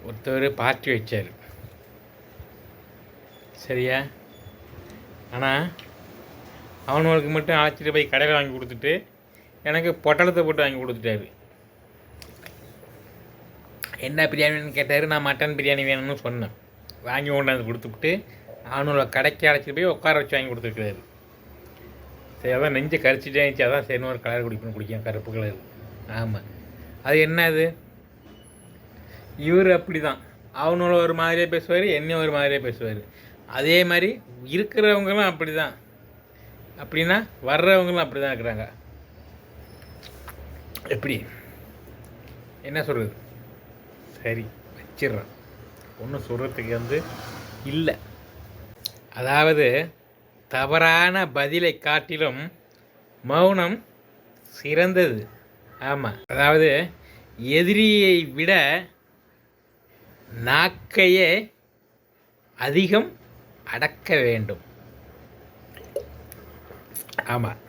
ஒருத்தர் பார்ட்டி வச்சார். சரியா? ஆனால் அவனுக்கு மட்டும் அழைச்சிட்டு போய் கடையில் வாங்கி கொடுத்துட்டு எனக்கு பொட்டலத்தை போட்டு வாங்கி கொடுத்துட்டாரு. என்ன பிரியாணின்னு கேட்டார். நான் மட்டன் பிரியாணி வேணும்னு சொன்னேன். வாங்கி கொண்டாந்து கொடுத்துட்டு அவனோட கடைக்கு அழைச்சிட்டு போய் உட்கார வச்சு வாங்கி கொடுத்துருக்காரு. சரி, அதான் நெஞ்சை கரிச்சிட்டே இருந்துச்சு. அதான் சரி ஒரு கலர் குடிக்கணும் கருப்பு கலர். ஆமாம், அது என்ன அது? இவர் அப்படி தான். அவனோட ஒரு மாதிரியே பேசுவார், என்னையும் ஒரு மாதிரியே பேசுவார். அதே மாதிரி இருக்கிறவங்களும் அப்படி தான். அப்படின்னா வர்றவங்களும் அப்படி தான் இருக்கிறாங்க. எப்படி என்ன சொல்கிறது? சரி, வச்சிட்றேன். ஒன்றும் சொல்கிறதுக்கு இல்லை. அதாவது தவறான பதிலை காட்டிலும் மௌனம் சிறந்தது. ஆமாம், அதாவது எதிரியை விட நாக்கையே அதிகம் அடக்க வேண்டும். ஆமாம்.